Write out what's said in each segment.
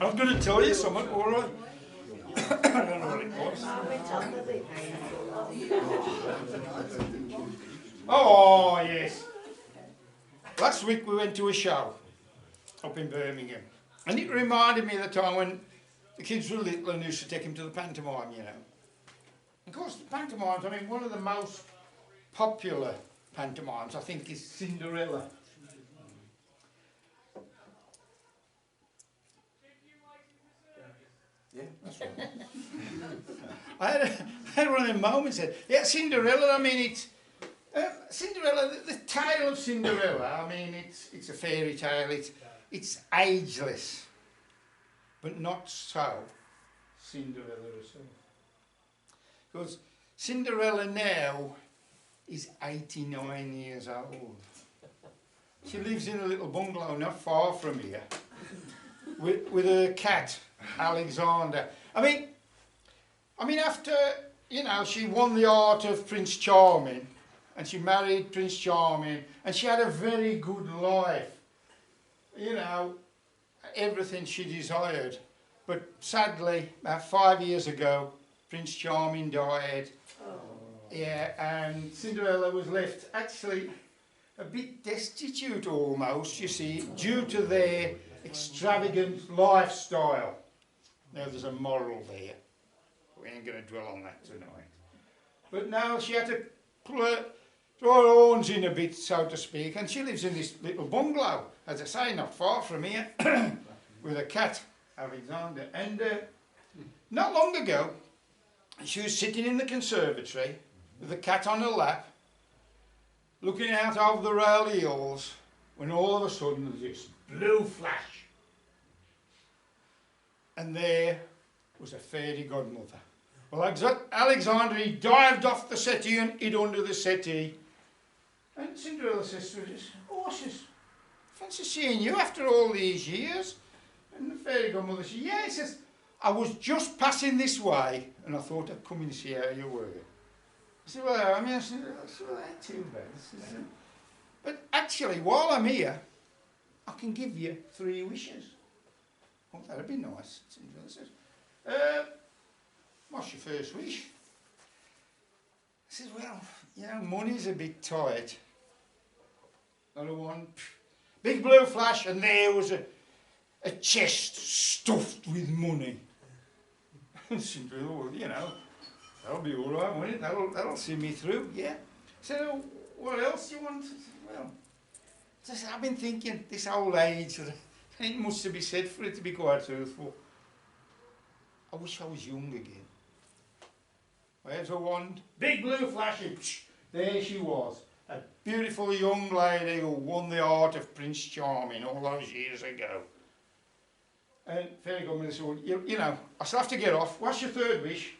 I'm going to tell you something, all right? I don't know what it was. Oh, yes. Last week we went to a show up in Birmingham. And it reminded me of the time when the kids were little and used to take them to the pantomime, you know. Of course, the pantomimes, I mean, one of the most popular pantomimes, I think, is Cinderella. Yeah, that's right. I had one of them moments that, yeah, Cinderella, I mean, it's, Cinderella, the tale of Cinderella, I mean, it's a fairy tale, it's ageless, but not so Cinderella herself. Because Cinderella now is 89 years old. She lives in a little bungalow not far from here with her cat, Alexander. I mean, after, you know, she won the heart of Prince Charming, and she married Prince Charming, and she had a very good life. You know, everything she desired. But sadly, about 5 years ago, Prince Charming died. Oh. Yeah, and Cinderella was left actually a bit destitute almost, you see, due to their extravagant lifestyle. Now there's a moral there. We ain't going to dwell on that tonight. But now she had to throw her horns in a bit, so to speak, and she lives in this little bungalow, as I say, not far from here, with a cat, Alexander. And not long ago, she was sitting in the conservatory with the cat on her lap, looking out over the rail hills, when all of a sudden there's this blue flash. And there was a fairy godmother. Well, Alexander, he dived off the settee and hid under the settee. And Cinderella says to her, "Oh, says, fancy seeing you after all these years." And the fairy godmother says, "Yeah," he says, "I was just passing this way and I thought I'd come and see how you were." I said, "Well, I said, well, that ain't too bad." Says, "But actually, while I'm here, I can give you 3 wishes." "Oh, that'd be nice," Cinderella says. "What's your first wish?" I said, "Well, you know, money's a bit tight." Another one, big blue flash, and there was a chest stuffed with money. And Cinderella, "Well, you know, that'll be all right, won't it? That'll see me through." "Yeah." I said, "Oh, what else do you want?" I said, "Well," I said, "I've been thinking, this old age, there ain't much to be said for it, to be quite truthful. I wish I was young again." Where's her wand? Big blue flashing. There she was. A beautiful young lady who won the heart of Prince Charming all those years ago. And fairy godmother said, "Well, you know, I still have to get off. What's your third wish?"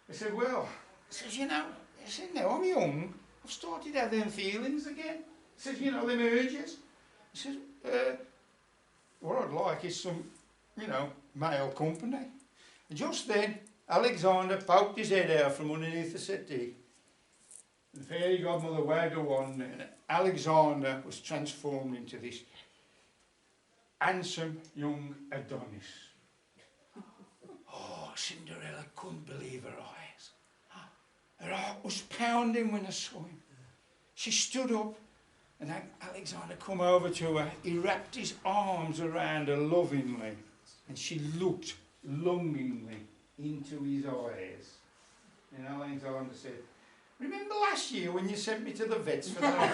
I said, "Well," I says, "you know," I said, "now I'm young. I've started to have them feelings again." I says, "You know, them urges." I says, "What I'd like is some, you know, male company." And just then, Alexander poked his head out from underneath the settee. The fairy godmother waved her wand, and Alexander was transformed into this handsome young Adonis. Oh, Cinderella couldn't believe her eyes. Her heart was pounding when I saw him. She stood up, and Alexander come over to her. He wrapped his arms around her lovingly, and she looked longingly into his eyes. And Alexander said, "Remember last year when you sent me to the vets for that?"